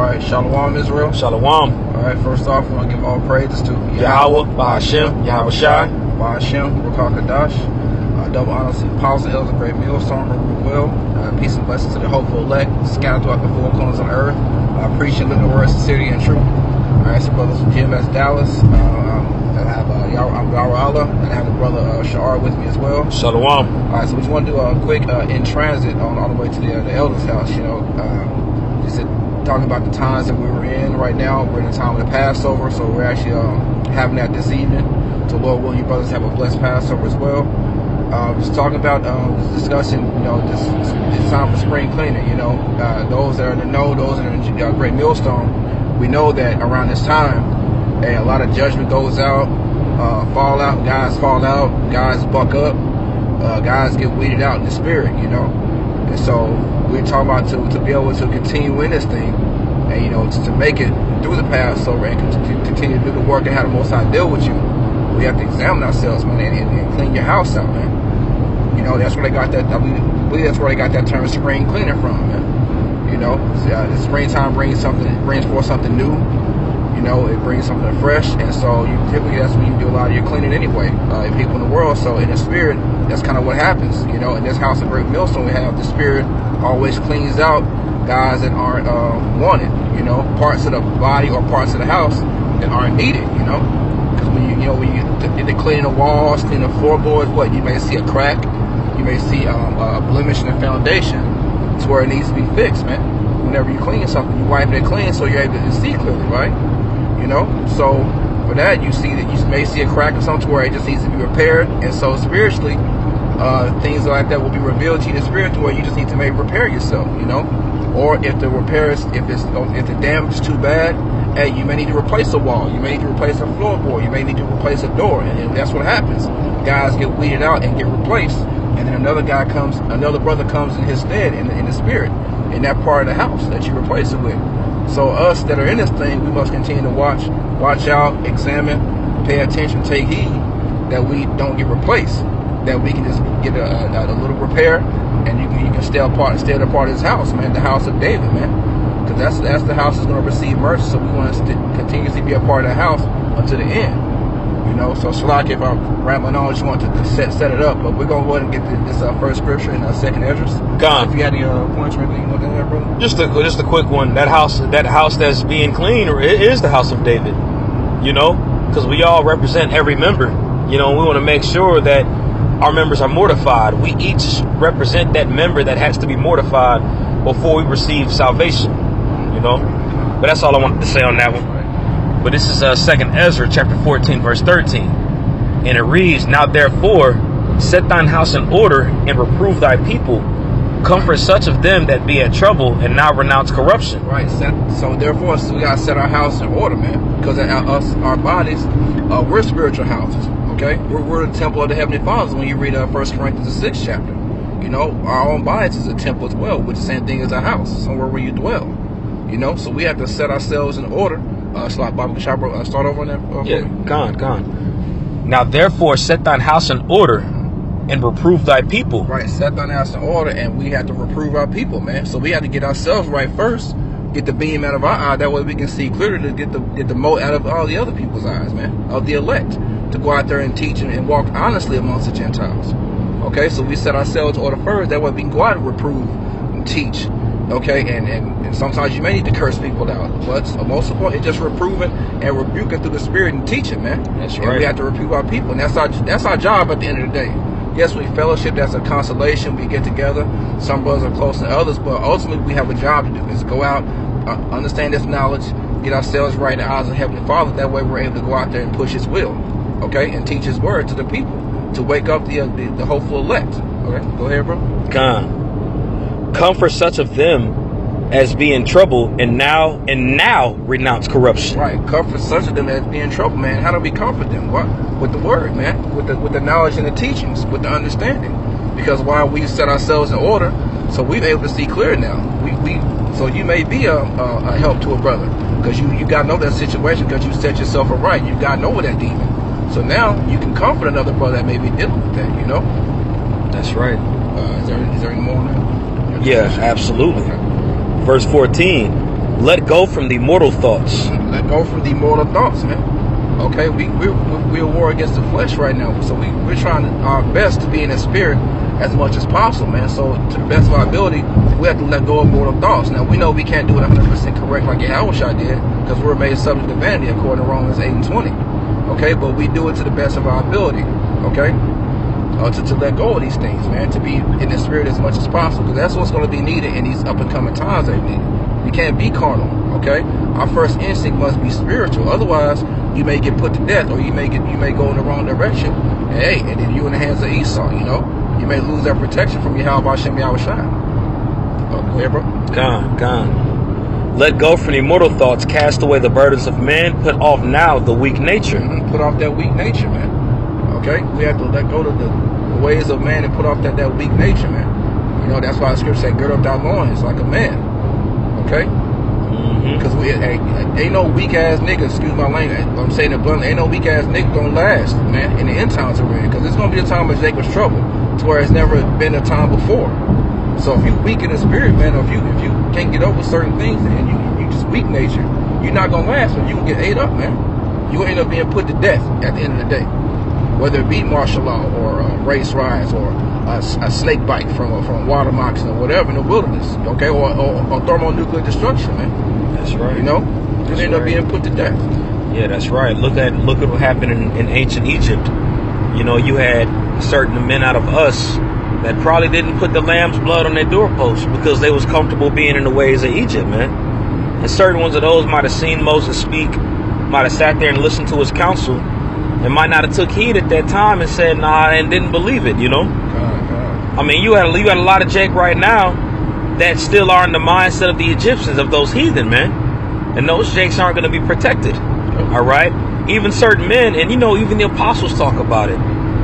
right, Shalom Israel. Shalom. All right, first off, we want to give all praises to Yahweh, Ba'ashem, Yahweh Shai, Ba'ashem, Ruach Kadash. Double honors to the Apostle Elder Great Millstone, who will. Peace and blessings to the hopeful elect, scattered throughout the four corners of the earth, preaching living the word, sincerity, and truth. All right, so brothers from GMS Dallas. I have I'm Allah, and I have the brother Sha'ar with me as well. Shalom. All right, so we just want to do a quick in transit on the way to the elder's house. You know, just talking about the times that we were in right now. We're in the time of the Passover, so we're actually having that this evening. So Lord willing, you brothers have a blessed Passover as well. Just talking about discussing, you know, this time for spring cleaning. You know, those that are in the know, those that are in Great Millstone, we know that around this time, a lot of judgment goes out, guys fall out, guys buck up, guys get weeded out in the spirit, you know. And so we're talking about to be able to continue in this thing, and you know, to make it through the Passover and to continue to do the work and how the Most High deal with you. We have to examine ourselves, man, and clean your house out, man. You know, that's where they got that. I believe that's where they got that term spring cleaning from, man. You know, the springtime brings forth something new. You know, it brings something fresh, and so typically that's when you do a lot of your cleaning anyway. People in the world, so in the spirit, that's kind of what happens. You know, in this house of Great Millstone, we have the spirit always cleans out guys that aren't wanted. You know, parts of the body or parts of the house that aren't needed. You know, because when you clean the walls, clean the floorboards, you may see a crack, you may see a blemish in the foundation. It's where it needs to be fixed, man. Whenever you clean something, you wipe it clean so you're able to see clearly, right? You know, so for that you may see a crack or something where it just needs to be repaired, and so spiritually, things like that will be revealed to you in the spirit to where you just need to maybe repair yourself, you know. Or if the repairs, if the damage is too bad, hey, you may need to replace a wall, you may need to replace a floorboard, you may need to replace a door, and that's what happens. Guys get weeded out and get replaced, and then another brother comes in his stead in the spirit, in that part of the house that you replace it with. So us that are in this thing, we must continue to watch out, examine, pay attention, take heed that we don't get replaced, that we can just get a little repair, and you can stay a part of this house, man, the house of David, man, because that's the house that's going to receive mercy. So we want to continuously be a part of the house until the end. You know, so Shalak, if I'm rambling on, I just want to set it up, but we're going to go ahead and get this first scripture in 2nd Ezra. Gone. If you had any points or anything you want to add, brother? Just a quick one. That house that's being clean is the house of David. You know, because we all represent every member. You know, we want to make sure that our members are mortified. We each represent that member that has to be mortified before we receive salvation. You know, but that's all I wanted to say on that one. But this is 2nd Ezra chapter 14 verse 13, and it reads, "Now therefore set thine house in order and reprove thy people, comfort such of them that be in trouble, and now renounce corruption." Right. So therefore, we gotta set our house in order, man, because our bodies, we're spiritual houses. Okay, we're the temple of the Heavenly Father. When you read 1 Corinthians the 6th chapter, you know, our own bodies is a temple as well, which is the same thing as a house, somewhere where you dwell. You know, so we have to set ourselves in order. Start over on that. Yeah, gone. "Now therefore set thine house in order and reprove thy people." Right, set thine house in order, and we have to reprove our people, man. So we have to get ourselves right first, get the beam out of our eye, that way we can see clearly, to get the mote out of all the other people's eyes, man, of the elect, to go out there and teach and walk honestly amongst the Gentiles. Okay, so we set ourselves in order first, that way we can go out and reprove and teach. Okay, and sometimes you may need to curse people out, but most of all, it's just reproving and rebuking through the spirit and teaching, man. That's right. And we have to reprove our people, and that's our job at the end of the day. Yes, we fellowship, that's a consolation, we get together. Some brothers are closer than others, but ultimately we have a job to do. Is go out, understand this knowledge, get ourselves right in the eyes of Heavenly Father. That way we're able to go out there and push His will, okay, and teach His word to the people, to wake up the hopeful elect. Okay, go ahead, bro. "Gone. Comfort such of them as be in trouble, and now renounce corruption." Right, comfort such of them as be in trouble, man. How do we comfort them? What? With the word, man. With the knowledge and the teachings, with the understanding. Because while we set ourselves in order, so we're able to see clear now. So you may be a help to a brother, because you got to know that situation, because you set yourself aright. You got to know that demon. So now you can comfort another brother that may be dealing with that. You know. That's right. Is there any more on that? Yeah, absolutely. Verse 14, Let go from the mortal thoughts. Let go from the mortal thoughts, man. Okay, we're at war against the flesh right now, so we're trying our best to be in the spirit as much as possible, man. So to the best of our ability, we have to let go of mortal thoughts. Now we know we can't do it 100% correct like Yahweh did, because we're made subject to vanity according to Romans 8:20. Okay, but we do it to the best of our ability. Okay, to let go of these things, man. To be in the spirit as much as possible, because that's what's going to be needed in these up and coming times that we need. You can't be carnal. Okay, our first instinct must be spiritual. Otherwise, you may get put to death, or you may go in the wrong direction. And then you in the hands of Esau. You know, you may lose that protection from Yahweh Hashem Yahweh Shai. Go ahead, bro. Gone. Let go from the immortal thoughts. Cast away the burdens of man. Put off now the weak nature. Put off that weak nature, man. Okay, we have to let go of the ways of man and put off that weak nature, man. You know, that's why the scripture said, "Gird up thy loins like a man." Okay. Because ain't no weak ass nigga, excuse my language, I'm saying it bluntly, ain't no weak ass nigga gonna last, man, in the end times we're in. Because it's gonna be a time of Jacob's trouble, to where it's never been a time before. So if you weak in the spirit, man, or if you can't get over certain things, and you just weak nature, you're not gonna last, man. You can get ate up, man. You end up being put to death at the end of the day, whether it be martial law or race riots or a snake bite from water moccasin or whatever in the wilderness, okay, or thermonuclear destruction, man. That's right. You know, you end up being put to death. Yeah, that's right. Look at what happened in ancient Egypt. You know, you had certain men out of us that probably didn't put the lamb's blood on their doorposts because they was comfortable being in the ways of Egypt, man. And certain ones of those might have seen Moses speak, might have sat there and listened to his counsel, and might not have took heed at that time and said nah and didn't believe it. You know, I mean, you got a lot of Jake right now that still are in the mindset of the Egyptians, of those heathen, man. And those Jakes aren't going to be protected. All right? Even certain men, and you know, even the apostles talk about it.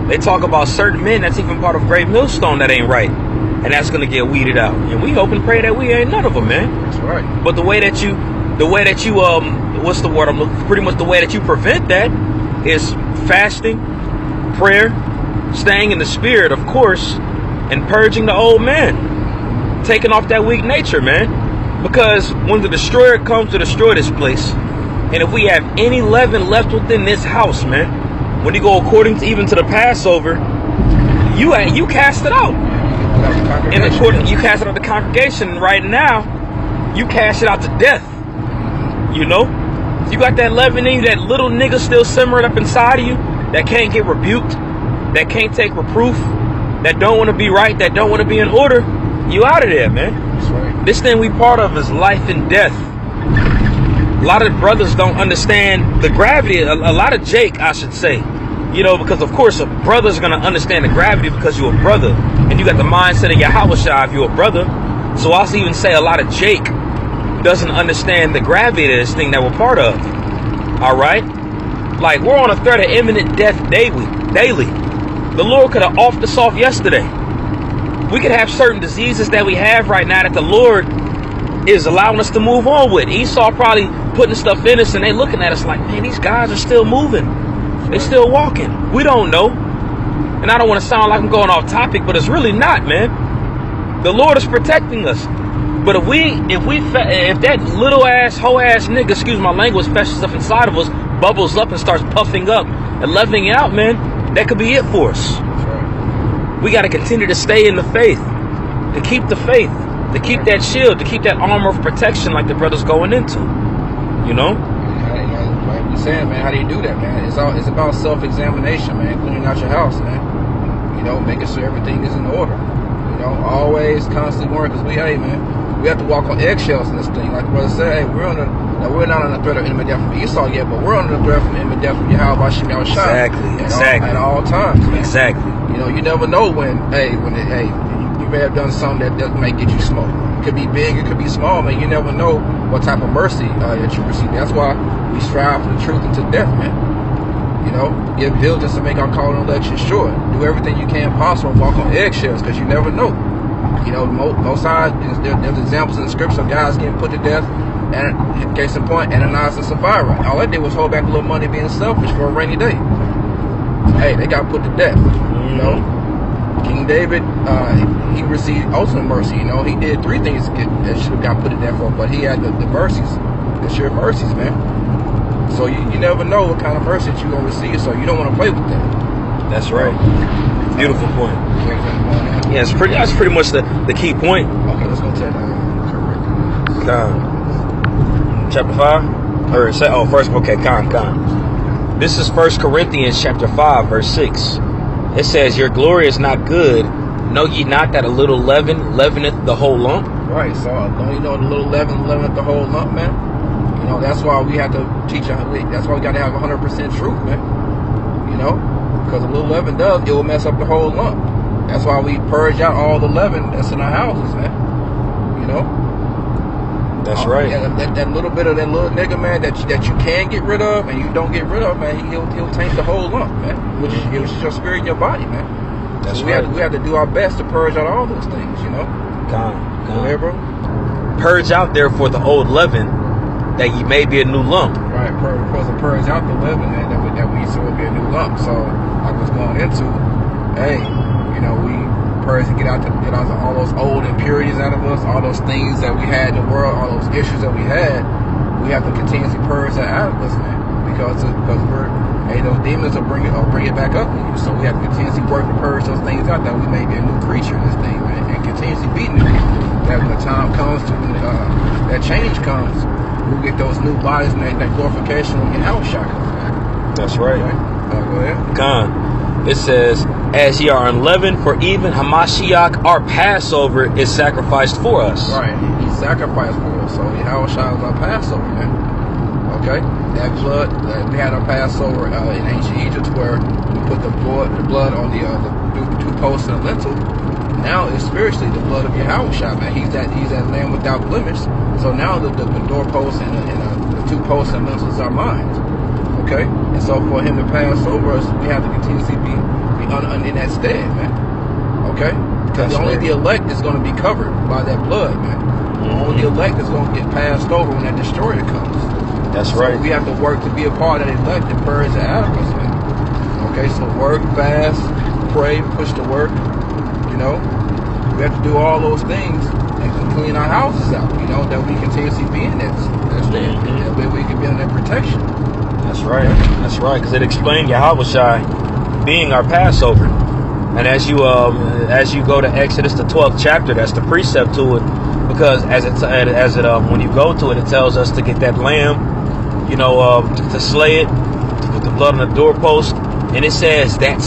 They talk about certain men that's even part of Great Millstone that ain't right. And that's going to get weeded out. And we hope and pray that we ain't none of them, man. That's right. But the way that you, what's the word I'm looking for? Pretty much the way that you prevent that is fasting, prayer, staying in the spirit, of course, and purging the old man. Taking off that weak nature, man. Because when the destroyer comes to destroy this place, and if we have any leaven left within this house, man, when you go according to even to the Passover, you cast it out. And according, you cast it out the congregation. And right now, you cast it out to death. You know, you got that leaven in you, that little nigga still simmering up inside of you, that can't get rebuked, that can't take reproof, that don't want to be right, that don't want to be in order. You out of there, man. That's right. This thing we part of is life and death. A lot of brothers don't understand the gravity. A lot of Jake, I should say. You know, because of course a brother's going to understand the gravity because you're a brother. And you got the mindset of Yahweh Shai if you're a brother. So I'll even say a lot of Jake doesn't understand the gravity of this thing that we're part of. Alright? Like, we're on a threat of imminent death daily. The Lord could have offed us off yesterday. We could have certain diseases that we have right now that the Lord is allowing us to move on with. Esau probably putting stuff in us and they looking at us like, man, these guys are still moving. They're still walking. We don't know. And I don't want to sound like I'm going off topic, but it's really not, man. The Lord is protecting us. But if that little ass, hoe ass nigga, excuse my language, fetches stuff inside of us, bubbles up and starts puffing up and leveling out, man, that could be it for us. We got to continue to stay in the faith, to keep the faith, to keep that shield, to keep that armor of protection like the brother's going into. You know? Like you said, man, how do you do that, man? It's about self-examination, man, cleaning out your house, man. You know, making sure everything is in order. You know, always constantly working, because we have to walk on eggshells in this thing. Like the brother said, hey, we're not on the threat of imminent death from Esau yet, but we're under the threat from imminent death from Yahweh Hashem Yahweh Shai. Exactly. At all times, man. Exactly. You know, you never know when you may have done something that may get you smoked. It could be big, it could be small, man. You never know what type of mercy that you receive. That's why we strive for the truth unto death, man. You know, give diligence to make our call and election sure. Do everything you can possible and walk on eggshells, because you never know. You know, most times there's examples in the scripture of guys getting put to death. And case in point, Ananias and Sapphira. All they did was hold back a little money, being selfish for a rainy day. Hey, they got put to death. You know, King David, he received ultimate mercy. You know, he did 3 things that should have got put in there for, but he had the mercies, the sure mercies, man. So you never know what kind of mercy that you're gonna receive. So you don't want to play with that. That's right. Beautiful point. Yeah, that's pretty much the key point. Okay, let's go to chapter 5, or first. Okay, Con. This is 1 Corinthians chapter 5, verse 6. It says, "Your glory is not good. Know ye not that a little leaven leaveneth the whole lump?" Right. So don't you know the little leaven leaveneth the whole lump, man? You know, that's why we have to teach. That's why we got to have 100% truth, man. You know, because a little leaven it will mess up the whole lump. That's why we purge out all the leaven that's in our houses, man. You know. That's right. Yeah, that little bit of that little nigga, man, that you can get rid of and you don't get rid of, man, he'll taint the whole lump, man. Which is your spirit and your body, man. That's so right. We have to do our best to purge out all those things, you know. Con. Go ahead, bro. Purge out therefore the old leaven, that ye may be a new lump. Right. Purge out the leaven, man, that we so will be a new lump. So I was going into, hey, you know, we purge to get out all those old impurities out of us, all those things that we had in the world, all those issues that we had. We have to continuously purge that out of us, man, because those demons will bring it back up in you. So we have to continuously work to purge those things out, that we may be a new creature in this thing, man, and continuously beating it. That when the time comes to that change comes, we'll get those new bodies and that glorification will get out shot. That's right. Go ahead. Con. It says, "As ye are unleavened, for even Hamashiach, our Passover, is sacrificed for us." Right, he sacrificed for us. So Yahushua is our Passover, man. Okay, that blood we had our Passover in ancient Egypt, where we put the blood on the 2 posts and a lintel. Now it's spiritually the blood of Yahushua, man. He's that Lamb without blemish. So now the doorposts and the 2 posts and lintels are mine. Okay, and so for him to pass over us, we have to continuously be in that stead, man. Okay, because only the elect is going to be covered by that blood, man. Only the elect is going to get passed over when that destroyer comes. That's so right. We have to work to be a part of the elect and purge the out of us, man. Okay, so work, fast, pray, push to work. You know, we have to do all those things and clean our houses out. You know, that we continuously be in that stead. That way we can be in that protection. That's right. That's right. Because it explained Yahushua being our Passover. And as you go to Exodus the 12th chapter, that's the precept to it. Because when you go to it, it tells us to get that lamb, you know, to slay it, to put the blood on the doorpost, and it says that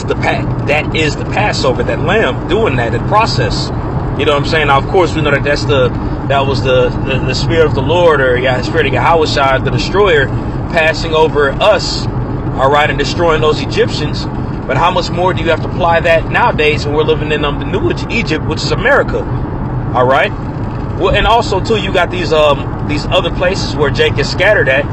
is the Passover, that lamb doing that process. You know what I'm saying? Now, of course, we know that that was the spirit of the Lord, or spirit of Yahushua, the destroyer, passing over us, all right, and destroying those Egyptians. But how much more do you have to apply that nowadays when we're living in the new Egypt, which is America, all right? Well, and also too, you got these other places where Jake is scattered at,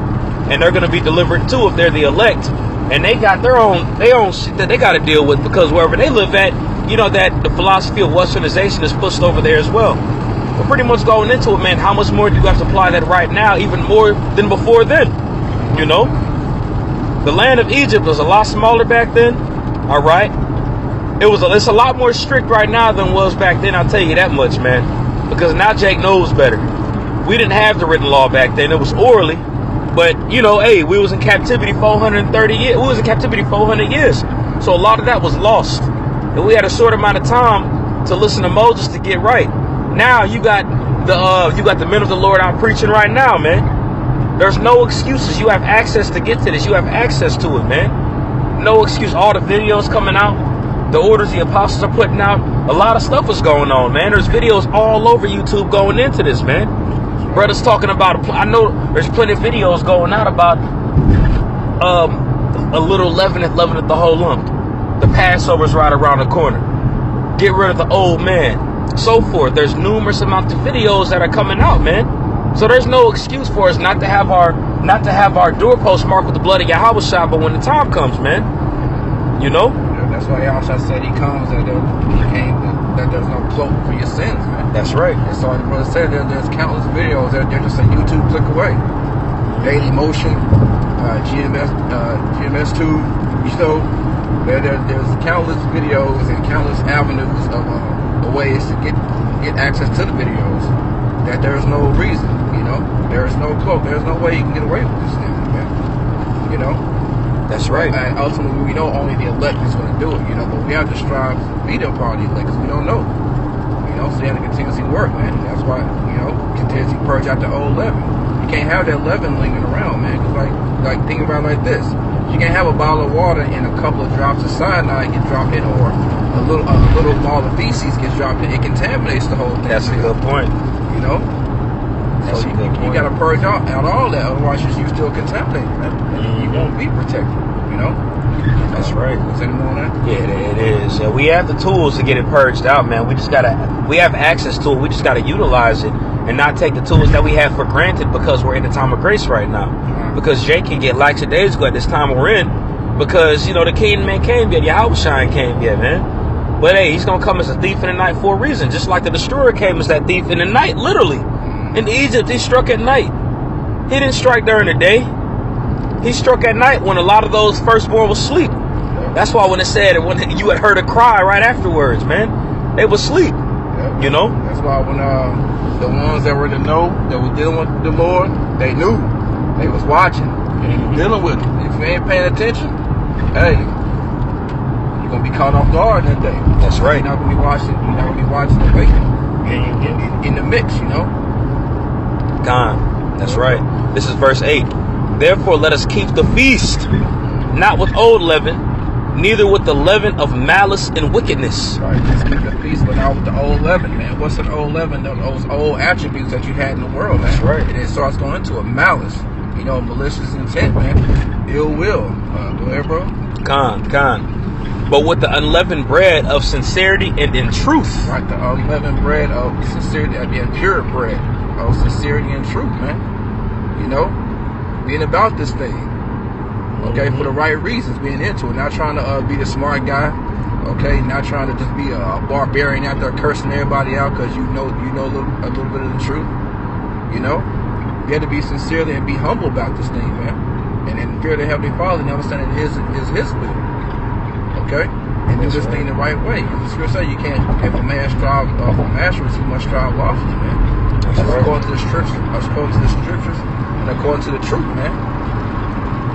and they're going to be delivered too if they're the elect, and they got their own shit that they got to deal with, because wherever they live at, you know that the philosophy of westernization is pushed over there as well. We're pretty much going into it, man. How much more do you have to apply that right now, even more than before then? You know, the land of Egypt was a lot smaller back then. All right, it's a lot more strict right now than it was back then. I'll tell you that much, man. Because now Jake knows better. We didn't have the written law back then. It was orally. But, you know, hey, we was in captivity 430 years. We was in captivity 400 years. So a lot of that was lost. And we had a short amount of time to listen to Moses to get right. Now you got the men of the Lord out preaching right now, man. There's no excuses. You have access to get to this. You have access to it, man. No excuse. All the videos coming out. The orders the apostles are putting out, a lot of stuff is going on, man. There's videos all over YouTube going into this, man. Brothers talking about, I know there's plenty of videos going out about a little leaveneth the whole lump. The Passover's right around the corner. Get rid of the old man. So forth. There's numerous amounts of videos that are coming out, man. So there's no excuse for us not to have our doorpost marked with the blood of Yahushua, but when the time comes, man, you know. That's why Yahushua said he comes and that there's no cloak for your sins, man. That's right. And so the brother said there's countless videos. They're just a YouTube click away. Daily Motion, GMS2, you know, There's countless videos and countless avenues of ways to get access to the videos. That there's no reason, there's no cloak, there's no way you can get away with this thing, man. That's right. And ultimately, we know only the elect is going to do it, but we have to strive to be the part of the elect because we don't know, so you have to continuously work, man. And that's why, continuously purge out the old leaven. You can't have that leaven lingering around, man. Because like think about it like this: you can't have a bottle of water and a couple of drops of cyanide get dropped in, or a little ball of feces gets dropped in. It contaminates the whole thing. That's a good point. So you got to purge out all that, otherwise you're still contaminated, man. You won't be protected, That's right. Is there any more on that? Yeah, it is. We have the tools to get it purged out, man. We have access to it. We just gotta utilize it and not take the tools that we have for granted because we're in the time of grace right now. Because Jay can get lackadaisical at this time we're in because, the King man came yet, Yahushua came yet, man. But hey, he's gonna come as a thief in the night for a reason, just like the destroyer came as that thief in the night, literally. In Egypt, he struck at night. He didn't strike during the day. He struck at night when a lot of those firstborn was asleep. That's why when it said when you had heard a cry right afterwards, man, they was asleep. That's why when the ones that were in the know, that were dealing with the Lord, they knew. They was watching. And dealing with it. If you ain't paying attention, hey, you're gonna be caught off guard that day. That's right. You're not gonna be watching the waiting in the mix, God. That's right. This is verse 8. Therefore, let us keep the feast, not with old leaven, neither with the leaven of malice and wickedness. Right. Let's keep the feast, but not with the old leaven, man. What's an old leaven? Those old attributes that you had in the world, man. That's right. And it starts going into a malice, malicious intent, man. Ill will. Go ahead, bro. Con. But with the unleavened bread of sincerity and in truth. Right. The unleavened bread of sincerity, being pure bread of sincerity and truth, man. Being about this thing, okay, for the right reasons, being into it, not trying to be the smart guy, okay, not trying to just be a barbarian out there cursing everybody out because you know a little bit of the truth, You have to be sincerely and be humble about this thing, man, and then fear the Heavenly Father and understand it is His will, okay, and do this thing the right way. The Scripture says you can't. If a man strive for mastery, he must strive lawfully, man. According to the scriptures, and according to the truth, man.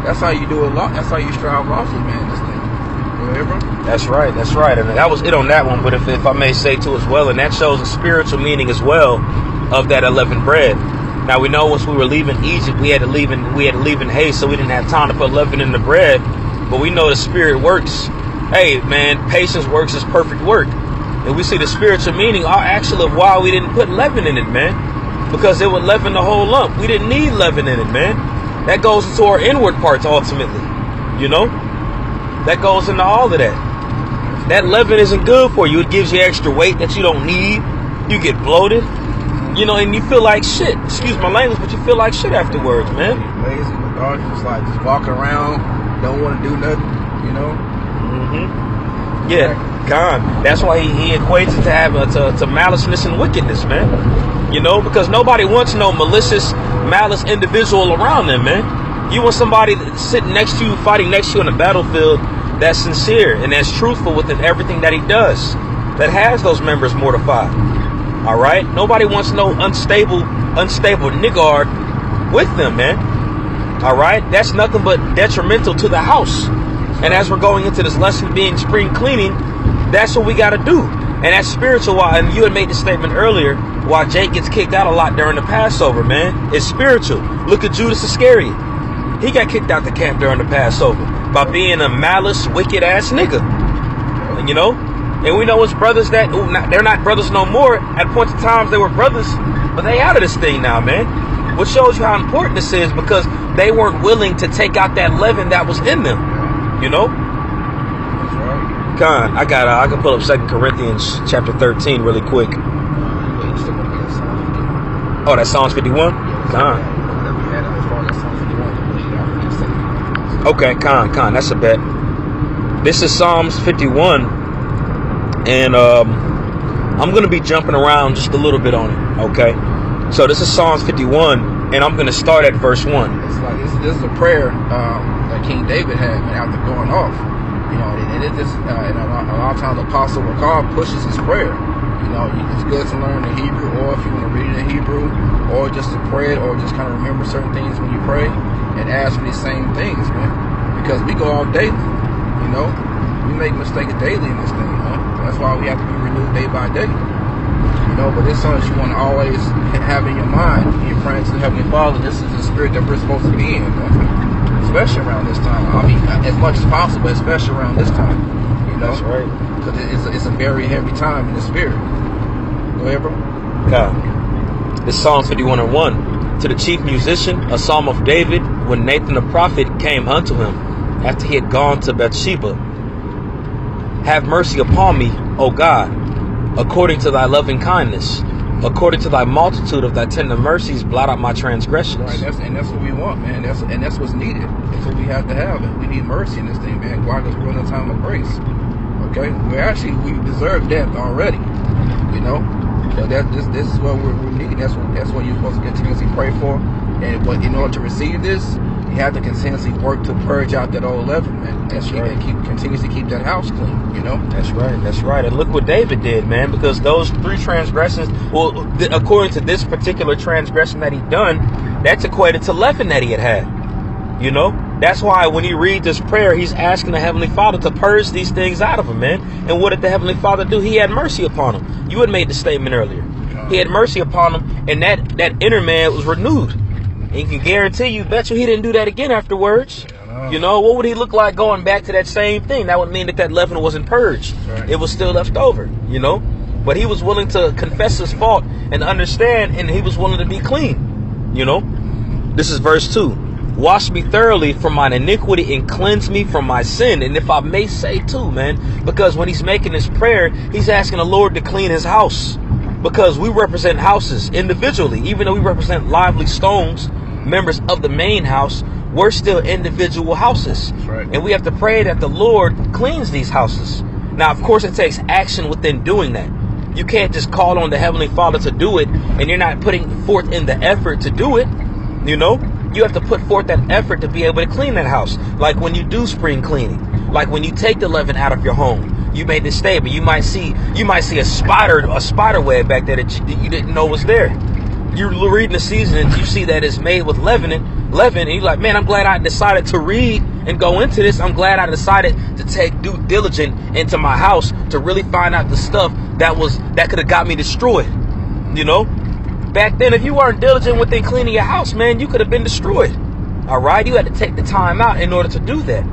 That's how you do it. That's how you strive lawfully, man. This thing. Go ahead, bro. That's right. And that was it on that one. But if I may say too as well, and that shows a spiritual meaning as well of that unleavened bread. Now we know once we were leaving Egypt, we had to leave in haste, so we didn't have time to put leaven in the bread. But we know the Spirit works. Hey, man, patience works as perfect work. And we see the spiritual meaning actually of why we didn't put leaven in it, man. Because it would leaven the whole lump. We didn't need leaven in it, man. That goes into our inward parts ultimately. That goes into all of that. That leaven isn't good for you. It gives you extra weight that you don't need. You get bloated. And you feel like shit. Excuse my language, but you feel like shit afterwards, man. Lazy, just walking around, don't want to do nothing, Yeah, God. That's why he equates it to maliceness and wickedness, man. Because nobody wants no malicious, malice individual around them, man. You want somebody sitting next to you, fighting next to you on the battlefield that's sincere and that's truthful within everything that he does, that has those members mortified. All right? Nobody wants no unstable niggard with them, man. All right? That's nothing but detrimental to the house. And as we're going into this lesson being spring cleaning, that's what we got to do. And that's spiritual. And you had made the statement earlier, why Jake gets kicked out a lot during the Passover, man. It's spiritual. Look at Judas Iscariot. He got kicked out the camp during the Passover by being a malice, wicked ass nigga. And we know it's brothers that they're not brothers no more. At points in times they were brothers, but they out of this thing now, man. Which shows you how important this is, because they weren't willing to take out that leaven that was in them. That's right. Con, I can pull up 2 Corinthians chapter 13 really quick. Oh, that's Psalms 51? Con. Okay, Con, that's a bet. This is Psalms 51. And I'm going to be jumping around just a little bit on it, okay? So this is Psalms 51, and I'm going to start at verse 1. It's like this is a prayer that King David had after going off. And it just and a lot of times Apostle Ricard pushes his prayer. It's good to learn the Hebrew, or if you want to read it in Hebrew, or just to pray it, or just kind of remember certain things when you pray, and ask for these same things, man. Because we go out daily, we make mistakes daily in this thing, man. That's why we have to be renewed day by day. But it's something you want to always have in your mind when you're praying to the Heavenly Father. This is the spirit that we're supposed to be in, man. Especially around this time. I mean, as much as possible, especially around this time. That's right. Because it's a very heavy time in the spirit. Go ahead, bro. Okay. This Psalm 51:1. To the chief musician, a psalm of David, when Nathan the prophet came unto him, after he had gone to Bathsheba. Have mercy upon me, O God, according to thy loving kindness, according to thy multitude of thy tender mercies, blot out my transgressions. Right, that's what we want, man. That's what's needed. That's what we have to have. We need mercy in this thing, man. Why? Because we're in a time of grace. Okay, we deserve death already. So this is what we're needing. That's what you're supposed to continuously pray for. And in order to receive this, you have to continuously work to purge out that old leaven, man. That's right. And continuously keep that house clean. That's right. That's right. And look what David did, man. Because those 3 transgressions, according to this particular transgression that he done, that's equated to leaven that he had. That's why when you read this prayer, he's asking the Heavenly Father to purge these things out of him, man. And what did the Heavenly Father do? He had mercy upon him. You had made the statement earlier. He had mercy upon him, and that inner man was renewed. And you can guarantee you, bet you he didn't do that again afterwards. What would he look like going back to that same thing? That would mean that leaven wasn't purged. Right. It was still left over, But he was willing to confess his fault and understand, and he was willing to be clean. This is verse 2. Wash me thoroughly from mine iniquity and cleanse me from my sin. And if I may say too, man, because when he's making this prayer, he's asking the Lord to clean his house. Because we represent houses individually. Even though we represent lively stones, members of the main house, we're still individual houses. That's right. And we have to pray that the Lord cleans these houses. Now, of course, it takes action within doing that. You can't just call on the Heavenly Father to do it, and you're not putting forth in the effort to do it. You have to put forth that effort to be able to clean that house. Like when you do spring cleaning, like when you take the leaven out of your home, you made this statement. You might see a spider web back there that you didn't know was there. You're reading the seasonings, you see that it's made with leaven, and you're like, man, I'm glad I decided to read and go into this. I'm glad I decided to take due diligence into my house to really find out the stuff that could have got me destroyed. Back then, if you weren't diligent within cleaning your house, man, you could have been destroyed. All right? You had to take the time out in order to do that.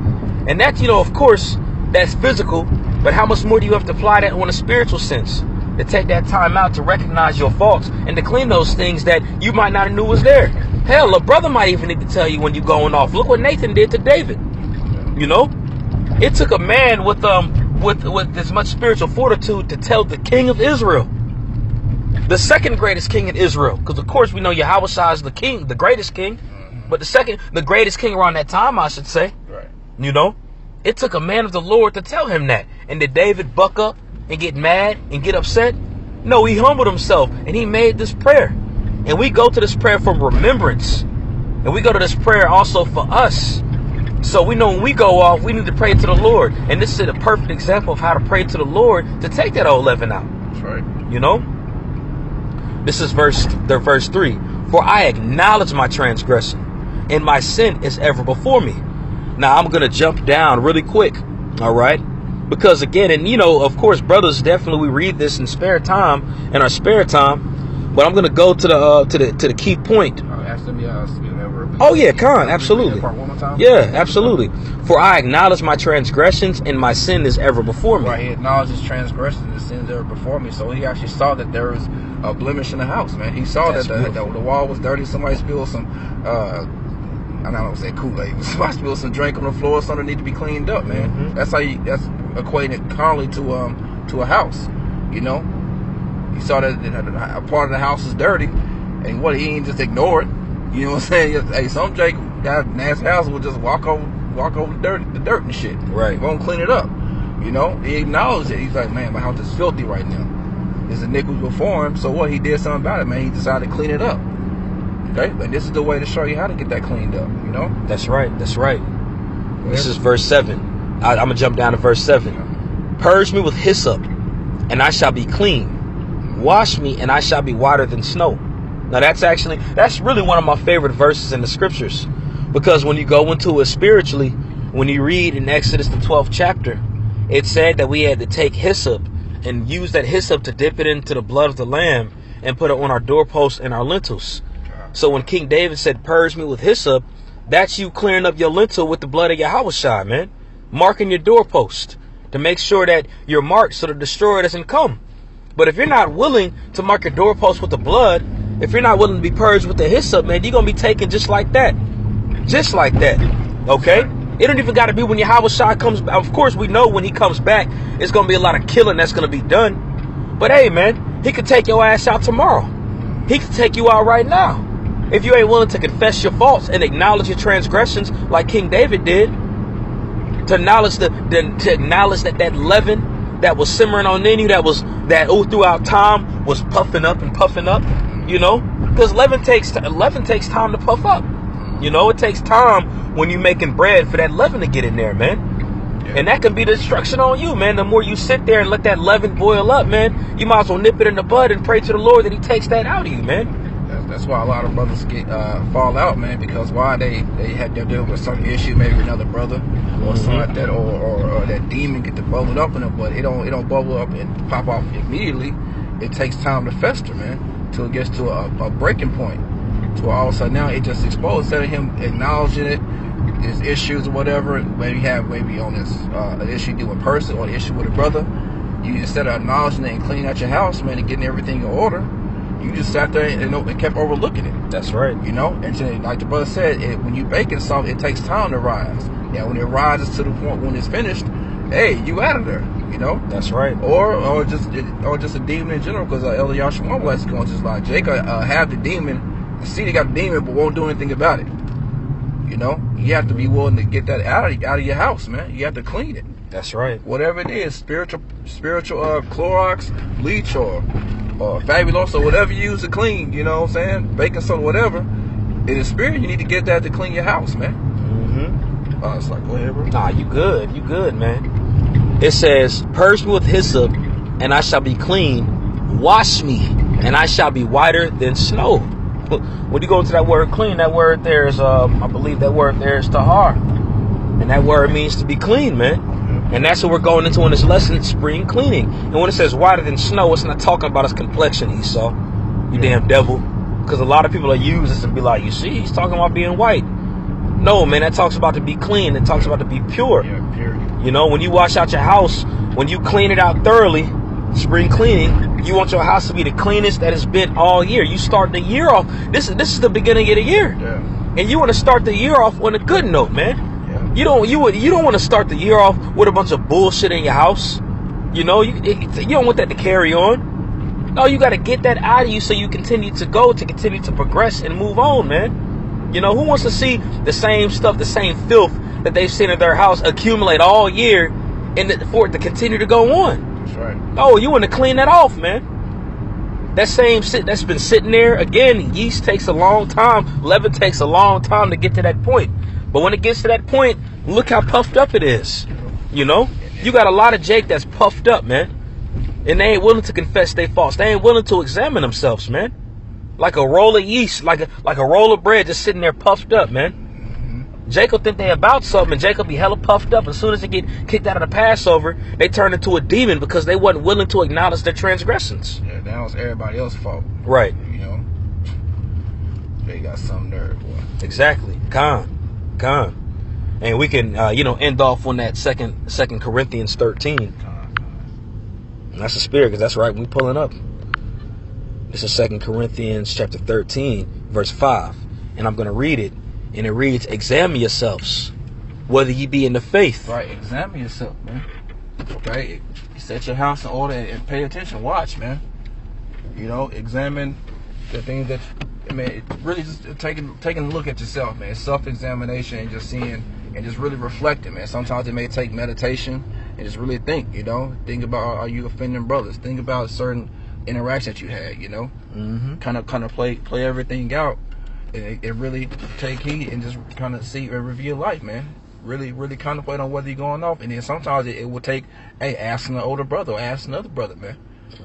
And that, of course, that's physical. But how much more do you have to apply that on a spiritual sense? To take that time out to recognize your faults and to clean those things that you might not have knew was there. Hell, a brother might even need to tell you when you're going off. Look what Nathan did to David. It took a man with as much spiritual fortitude to tell the king of Israel, the second greatest king in Israel, because of course we know Yahushua is the king, the greatest king, but the greatest king around that time, I should say. Right. It took a man of the Lord to tell him that. And did David buck up and get mad and get upset? No, he humbled himself and he made this prayer. And we go to this prayer from remembrance, and we go to this prayer also for us. So we know when we go off, we need to pray to the Lord. And this is a perfect example of how to pray to the Lord to take that old leaven out. That's right. This is verse 3. For I acknowledge my transgression, and my sin is ever before me. Now I'm going to jump down really quick. All right. Because again, and of course, brothers, definitely we read this in our spare time. But I'm going to go to the key point. Oh yeah, Khan, absolutely. Yeah, absolutely. For I acknowledge my transgressions, and my sin is ever before me. Right, he acknowledged his transgressions and his sins ever before me. So he actually saw that there was a blemish in the house, man. He saw that the wall was dirty. Somebody spilled some, I'm not gonna say Kool-Aid. Somebody spilled some drink on the floor. Something need to be cleaned up, man. Mm-hmm. That's equated currently to a house. He saw that a part of the house is dirty, and he ain't just ignore it. You know what I'm saying? Hey, some Jake that nasty house will just walk over the dirt and shit. Right. He won't clean it up. He acknowledged it. He's like, man, my house is filthy right now. There's iniquity before him. So what? He did something about it, man. He decided to clean it up. Okay? And this is the way to show you how to get that cleaned up. That's right. That's right. This is verse 7. I'm going to jump down to verse 7. Purge me with hyssop, and I shall be clean. Wash me, and I shall be whiter than snow. Now, that's really one of my favorite verses in the scriptures. Because when you go into it spiritually, when you read in Exodus the 12th chapter, it said that we had to take hyssop and use that hyssop to dip it into the blood of the lamb and put it on our doorposts and our lintels. So when King David said, purge me with hyssop, that's you clearing up your lintel with the blood of Yahweh, man. Marking your doorpost to make sure that you're marked so the destroyer doesn't come. But if you're not willing to mark your doorpost with the blood, if you're not willing to be purged with the hyssop, man, you're going to be taken just like that. Just like that. Okay? It don't even got to be when Yahweh comes back. Of course, we know when he comes back, it's going to be a lot of killing that's going to be done. But hey, man, he could take your ass out tomorrow. He could take you out right now. If you ain't willing to confess your faults and acknowledge your transgressions like King David did, to acknowledge that leaven that was simmering on in you, that throughout time was puffing up, you know, because leaven takes time to puff up. You know, it takes time when you're making bread for that leaven to get in there, man. Yeah. And that can be the destruction on you, man. The more you sit there and let that leaven boil up, man, you might as well nip it in the bud and pray to the Lord that he takes that out of you, man. That's why a lot of brothers get fall out, man, because they're dealing with some issue, maybe another brother or something like that, or that demon get to bubble up in them, but it don't bubble up and pop off immediately. It takes time to fester, man, till it gets to a breaking point. So all of a sudden now it just exposed. Instead of him acknowledging it, his issues or whatever, maybe on this an issue with a person or an issue with a brother, you instead of acknowledging it and cleaning out your house, man, and getting everything in order, you just sat there and kept overlooking it. That's right. You know, and so, like the brother said, when you baking something, it takes time to rise. Yeah, when it rises to the point when it's finished, hey, you out of there. You know. That's right. Or just a demon in general, because Elder Yahshua likes to go just like Jacob have the demon. See, they got the demon, but won't do anything about it. You know, you have to be willing to get that out of your house, man. You have to clean it. That's right. Whatever it is, spiritual Clorox, bleach, or Fabuloso, whatever you use to clean. You know what I'm saying? Baking soda, whatever. In the spirit, you need to get that to clean your house, man. Mm-hmm. It's like, go ahead, bro. Nah, you good, man. It says, purge me with hyssop, and I shall be clean. Wash me, and I shall be whiter than snow. When you go into that word clean, that word there is, I believe that word there is tahar. And that word means to be clean, man. And that's what we're going into in this lesson, spring cleaning. And when it says whiter than snow, it's not talking about his complexion, Esau. You damn devil. Because a lot of people use this and be like, you see, he's talking about being white. No, man, that talks about to be clean. It talks about to be pure. Yeah, pure. You know, when you wash out your house, when you clean it out thoroughly, spring cleaning, you want your house to be the cleanest that it's been all year. You start the year off. This is the beginning of the year, and you want to start the year off on a good note, man. Yeah. You don't want to start the year off with a bunch of bullshit in your house. You know, you don't want that to carry on. No, you got to get that out of you so you continue to progress and move on, man. You know, who wants to see the same stuff, the same filth that they've seen in their house accumulate all year, and for it to continue to go on? That's right. Oh, you want to clean that off, man. That same shit that's been sitting there, again, yeast takes a long time. Leaven takes a long time to get to that point. But when it gets to that point, look how puffed up it is. You know? You got a lot of Jake that's puffed up, man. And they ain't willing to confess their faults. They ain't willing to examine themselves, man. Like a roll of yeast, like a roll of bread just sitting there puffed up, man. Jacob think they about something, and Jacob be hella puffed up. As soon as they get kicked out of the Passover, they turn into a demon because they wasn't willing to acknowledge their transgressions. Yeah, that was everybody else's fault. Right. You know, they got some nerve, boy. Exactly. Con. And we can, end off on that second Corinthians 13. And that's the spirit, because that's right. We pulling up. This is 2 Corinthians chapter 13, verse 5, and I'm going to read it. And it reads, examine yourselves, whether ye be in the faith. Right, examine yourself, man. Okay, set your house in order and pay attention. Watch, man. You know, examine the things that, really just taking a look at yourself, man. Self-examination and just seeing and just really reflecting, man. Sometimes it may take meditation and just really think, you know. Think about, are you offending brothers? Think about certain interactions you had, you know. Kind of play everything out. And really take heed and just kind of see and review life, man. really contemplate on whether you're going off. And then sometimes it will take, hey, asking an older brother or asking another brother, man.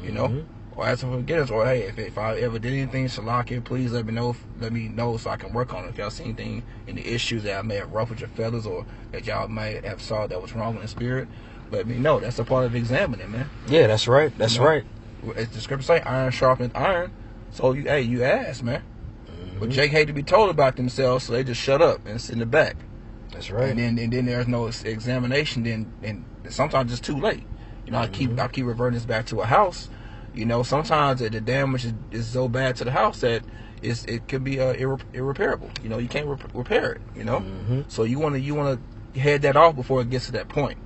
You know, or asking for forgiveness, or hey, if I ever did anything, Shalaki, please let me know so I can work on it. If y'all see anything in the issues that I may have ruffled your feathers, or that y'all may have saw that was wrong in the spirit, let me know. That's a part of examining, man. Yeah, that's right. That's right. As the scripture say, iron sharpens iron. So you ask, man. But Jake hate to be told about themselves, so they just shut up and sit in the back. That's right. And then there's no examination. Then sometimes it's too late. You know, I keep reverting this back to a house. You know, sometimes the damage is so bad to the house that it could be irreparable. You know, you can't repair it. You know, so you want to head that off before it gets to that point.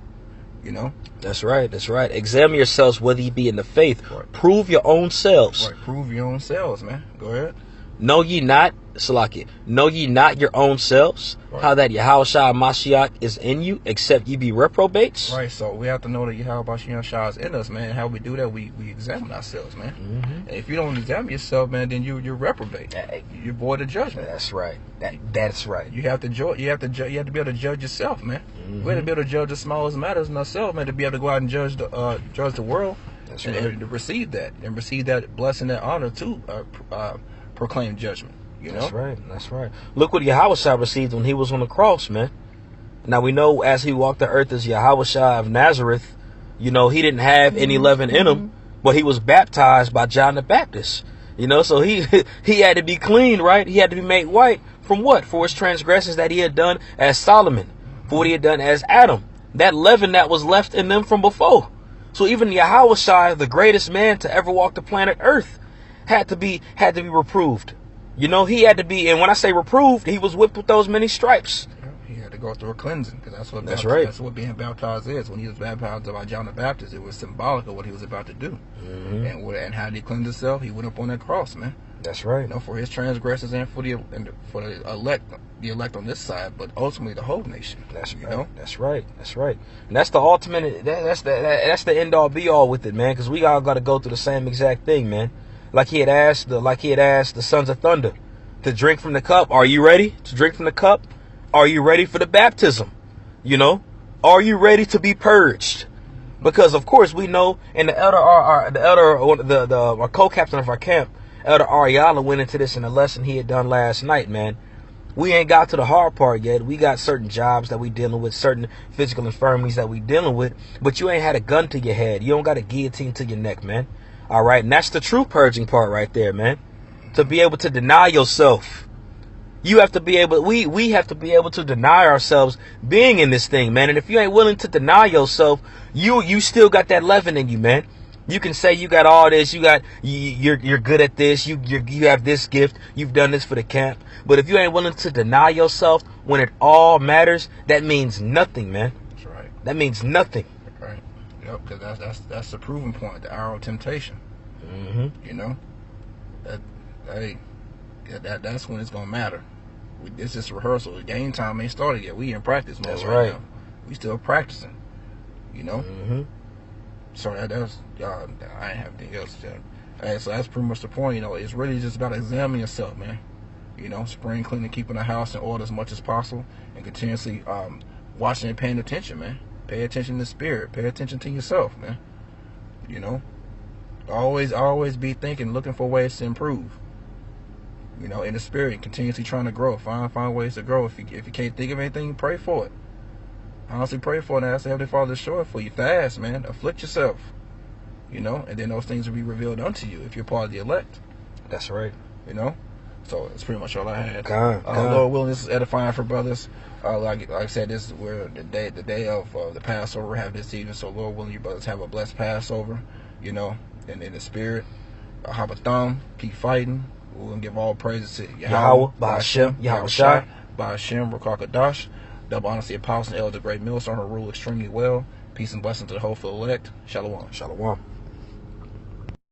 You know, that's right. That's right. Examine yourselves whether you be in the faith. Right. Prove your own selves. Right. Prove your own selves, man. Go ahead. Know ye not, Salaki, know ye not your own selves, right, how that Yahushua Mashiach is in you, except ye be reprobates? Right, so we have to know that Yahushua is in us, man. How we do that, we examine ourselves, man. And if you don't examine yourself, man, then you're reprobate. You're void of judgment. That's right. That's right. You have to be able to judge yourself, man. We have to be able to judge the smallest matters in ourselves, man, to be able to go out and judge the world. That's right. And to receive that blessing, that honor too. Proclaim judgment, you know? That's right, that's right. Look what Yahushua received when he was on the cross, man. Now we know as he walked the earth as Yahushua of Nazareth, you know, he didn't have any leaven in him, but he was baptized by John the Baptist. You know, so he had to be clean, right? He had to be made white from what? For his transgressions that he had done as Solomon, for what he had done as Adam. That leaven that was left in them from before. So even Yahushua, the greatest man to ever walk the planet Earth, had to be reproved. You know, he had to be, and when I say reproved, he was whipped with those many stripes. He had to go through a cleansing, because that's what being baptized is. When he was baptized by John the Baptist, it was symbolic of what he was about to do. And how did he cleanse himself? He went up on that cross, man. That's right. You know, for his transgressions and for the elect on this side, but ultimately the whole nation. That's right. You know? That's right. That's right. And that's the ultimate. That's the end all be all with it, man. Because we all got to go through the same exact thing, man. Like he had asked the sons of thunder to drink from the cup. Are you ready to drink from the cup? Are you ready for the baptism? You know, are you ready to be purged? Because of course we know, and the elder, our co-captain of our camp, Elder Ariala, went into this in a lesson he had done last night, man. We ain't got to the hard part yet. We got certain jobs that we dealing with, certain physical infirmities that we dealing with, but you ain't had a gun to your head. You don't got a guillotine to your neck, man. All right, and that's the true purging part right there, man. To be able to deny yourself. You have to be able, we have to be able to deny ourselves being in this thing, man. And if you ain't willing to deny yourself, you still got that leaven in you, man. You can say you got all this, you're good at this, you have this gift, you've done this for the camp. But if you ain't willing to deny yourself when it all matters, that means nothing, man. That's right. That means nothing. Right. Yep, because that's the proving point, the hour of temptation. You know, that's when it's gonna matter. It's just rehearsal. The game time ain't started yet. We in practice mode. That's right. Now. We still practicing. You know. So that's I ain't have anything else to tell. Hey, so that's pretty much the point. You know, it's really just about examining yourself, man. You know, spring cleaning, keeping the house in order as much as possible, and continuously watching and paying attention, man. Pay attention to the spirit. Pay attention to yourself, man. You know, always be thinking, looking for ways to improve. You know, in the spirit, continuously trying to grow. Find ways to grow. If you can't think of anything, pray for it. Honestly, pray for it. And ask the Heavenly Father to show it for you. Fast, man. Afflict yourself. You know, and then those things will be revealed unto you if you're part of the elect. That's right. You know, so that's pretty much all I had. God. Lord willing, this is edifying for brothers. Like I said, this is where the day of the Passover we have this evening. So Lord willing, you brothers have a blessed Passover. You know, and in the spirit, have a thumb. Keep fighting. We're gonna give all praises to Yahweh, Ba'ashem, Yahushai, Ba'ashem, Rakakadash. Double honor to the apostle and elder, great millstone, who rule extremely well. Peace and blessing to the whole elect. Shalom. Shalom.